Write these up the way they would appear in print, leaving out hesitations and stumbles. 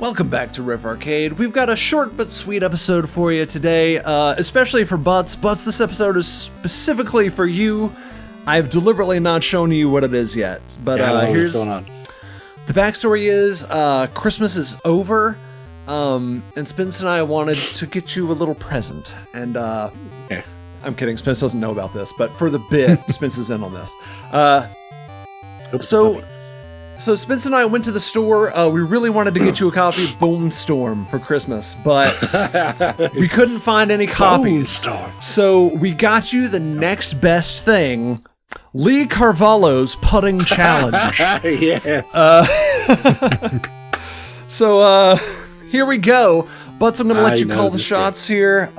Welcome back to Riff Arcade. We've got a short but sweet episode for you today, especially for Butts. Butts, this episode is specifically for you. I've deliberately not shown you what it is yet, but here's what's going on. The backstory is Christmas is over, and Spence and I wanted to get you a little present. And I'm kidding, Spence doesn't know about this, but for the bit, Spence is in on this. So Spence and I went to the store. We really wanted to get you a copy of Bone Storm for Christmas, but we couldn't find any copies. Bone Storm. So we got you the next best thing, Lee Carvallo's Putting Challenge. Yes. So here we go. Butts, I'm going to let you call the shots here.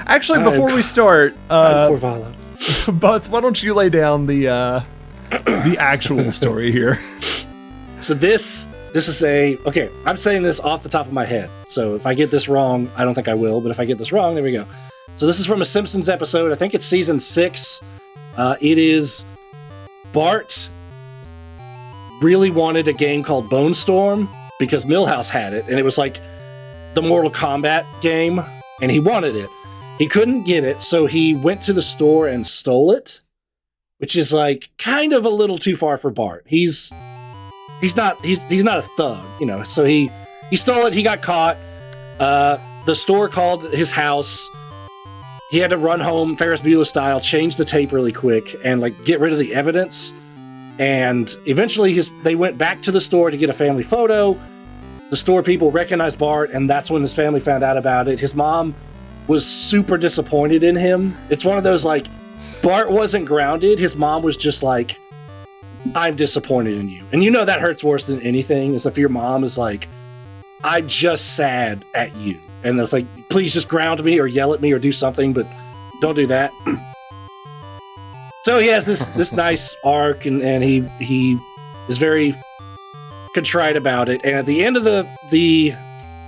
Actually, before we start, Butts, why don't you lay down the actual story here. So this is okay, I'm saying this off the top of my head. So if I get this wrong, I don't think I will, but if I get this wrong, there we go. So this is from a Simpsons episode. I think it's season 6. It is Bart really wanted a game called Bone Storm because Milhouse had it, and it was like the Mortal Kombat game, and he wanted it. He couldn't get it, so he went to the store and stole it. Which is like kind of a little too far for Bart. He's not a thug, you know. So he stole it. He got caught. The store called his house. He had to run home Ferris Bueller style, change the tape really quick, and like get rid of the evidence. And eventually, they went back to the store to get a family photo. The store people recognized Bart, and that's when his family found out about it. His mom was super disappointed in him. It's one of those like. Bart wasn't grounded. His mom was just like, I'm disappointed in you. And you know that hurts worse than anything, is if your mom is like, I'm just sad at you. And it's like, please just ground me or yell at me or do something, but don't do that. So he has this nice arc, and he is very contrite about it. And at the end of the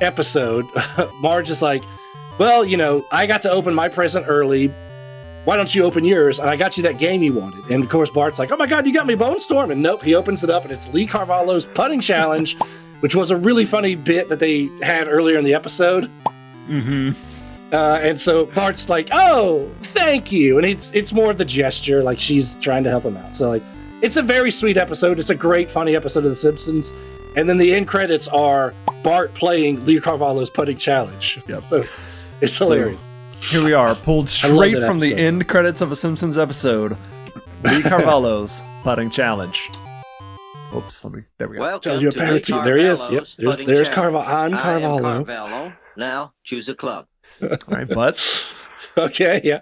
episode, Marge is like, well, you know, I got to open my present early. Why don't you open yours? And I got you that game you wanted. And of course, Bart's like, oh my God, you got me Bone Storm. And nope, he opens it up and it's Lee Carvallo's Putting Challenge, which was a really funny bit that they had earlier in the episode. Mm-hmm. And so Bart's like, oh, thank you. And it's more of the gesture, like she's trying to help him out. So like, it's a very sweet episode. It's a great, funny episode of The Simpsons. And then the end credits are Bart playing Lee Carvallo's Putting Challenge. Yep. So it's hilarious. Here we are, pulled straight from the end credits of a Simpsons episode. Lee Carvallo's Putting Challenge. Oops, there we go. Welcome you to Lee there he is. Yep, there's Carvallo. I'm Carvallo. Carvallo. Now choose a club. All right, Butts. Okay, yeah.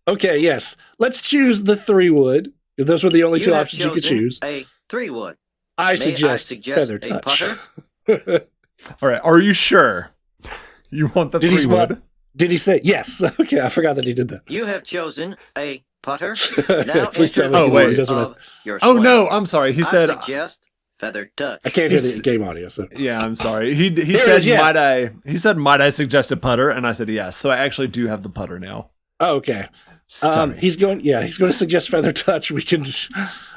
Okay, yes. Let's choose the 3-wood, because those were the only two options you could choose. A 3-wood. I suggest Feather Touch. All right, are you sure you want the 3-wood? Did he say yes? Okay, I forgot that he did that. You have chosen a putter. Now Please tell enter me the of your Oh swing. no, I'm sorry. He said. I suggest Feather Touch. I can't hear the game audio. So yeah, I'm sorry. He said might I? He said might I suggest a putter, and I said yes. So I actually do have the putter now. Oh, okay. He's going to suggest Feather Touch.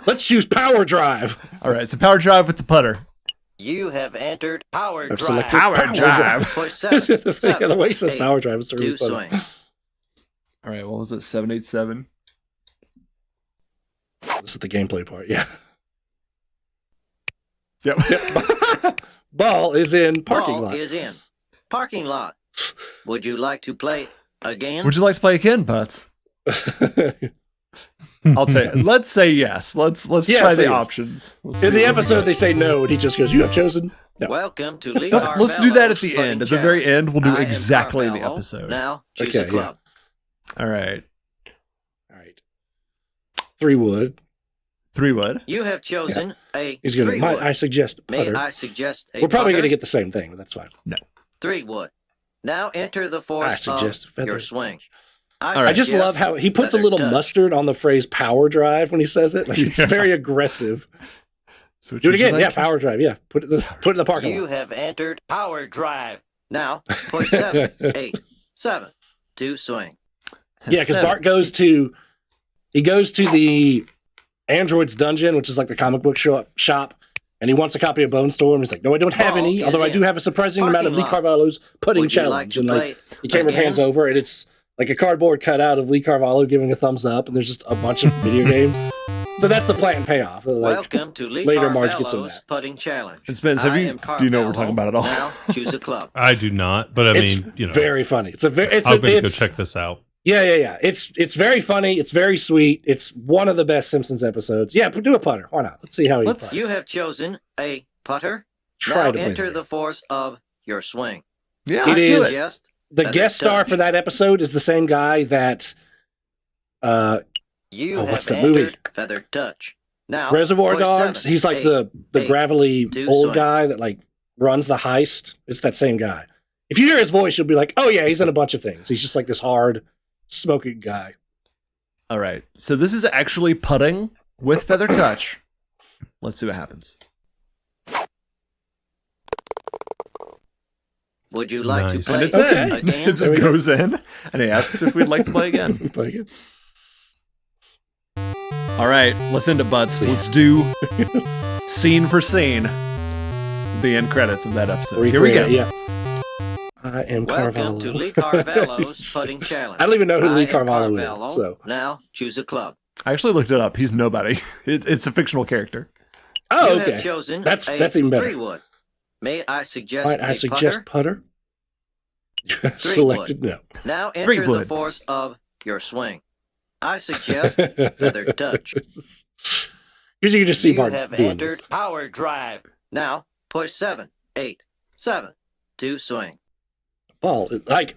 Let's choose Power Drive. All right, so Power Drive with the putter. You have entered Power I've Drive. selected Power Drive. Push 7, the way he says 8, Power Drive is really 2 funny. swing. All right, what was it? 787. This is the gameplay part. Yeah. Yep. Ball is in parking lot. Ball is in parking lot. Would you like to play again? Would you like to play again, Butts? I'll tell you. Let's say yes. Let's try the options. In the episode, they say no, and he just goes, "You have chosen." No. Welcome to Lee Let's do that at the end. At the very end, we'll do exactly the episode. Now choose a club. All right. 3-wood. 3-wood. You have chosen a He's going to. Might I suggest putter? May I suggest a We're probably putter? going to get the same thing, but that's fine. No. 3-wood. Now enter the I force suggest of your swing. I just love how he puts a little mustard on the phrase Power Drive when he says it. Like it's very aggressive. So do it again. Yeah, Power Drive. Yeah. Put it in the parking lot. You have entered Power Drive. Now push 7, 8, 7 to swing. Yeah, because Bart goes to the Android's Dungeon, which is like the comic book shop, And he wants a copy of Bone Storm. He's like, no, I don't have Ball any, is although I do in. have a surprising amount of Lee Parking lot. Carvallo's Putting Would you challenge. like to And play the camera again? pans over, and it's like a cardboard cutout of Lee Carvalho giving a thumbs up, and there's just a bunch of video games. So that's the plan payoff. Like, Welcome to Lee later Marge gets in Carvallo's that. Putting Challenge. And Spence, do you know what we're talking about at all? Now choose a club. I do not, but I it's mean, you know, very funny. It's I'm going to go check this out. Yeah. It's very funny. It's very sweet. It's one of the best Simpsons episodes. Yeah, do a putter. Why not? Let's see how he puts. You have chosen a putter. Try now to play enter the the force of your swing. Yeah, It let's do is- it. Just The Feather guest star touch. for that episode is the same guy that you Oh, have what's the entered movie? Feather touch. Now Reservoir push Dogs. 7, He's like 8, the 8, gravelly do old swing. guy that like runs the heist. It's that same guy. If you hear his voice, you'll be like, oh yeah, he's in a bunch of things. He's just like this hard smoking guy. All right. So this is actually putting with feather touch. Let's see what happens. Would you like Nice. to play And it's Okay. in. again? It just goes in, and he asks if we'd like to play again. Play again. All right, listen to Butts. Let's do scene for scene the end credits of that episode. Here we go. Yeah. I am Welcome Carvalho. to Lee Carvallo's Putting Challenge. I don't even know who I Lee am Carvalho Carvalho. is. So. Now choose a club. I actually looked it up. He's nobody. It's a fictional character. Oh, You okay. have chosen That's a even better. 3-wood. May I suggest Might I a suggest putter? putter? Selected no. Now enter the 3-wood. force of your swing. I suggest feather touch. Usually you just see You Bart have doing entered this. power drive. Now push 7, 8, 7 to swing. Ball. Like,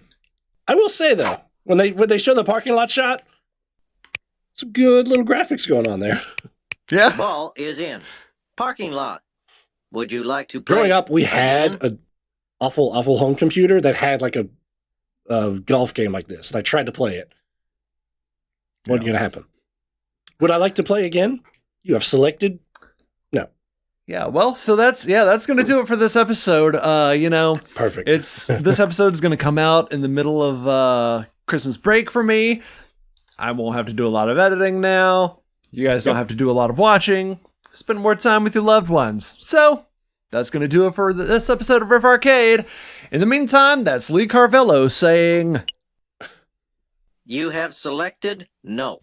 I will say though, when they show the parking lot shot, some good little graphics going on there. Yeah. Ball is in. Parking lot. Would you like to play? Growing up, we again? had a awful home computer that had like a golf game like this, and I tried to play it. What's Yeah. gonna happen? Would I like to play again? You have selected. No. Yeah, well, so that's gonna do it for this episode. Perfect. This episode's gonna come out in the middle of Christmas break for me. I won't have to do a lot of editing now. You guys don't have to do a lot of watching. Spend more time with your loved ones. So that's gonna do it for this episode of Riff Arcade. In the meantime, that's Lee Carvallo saying, You have selected no.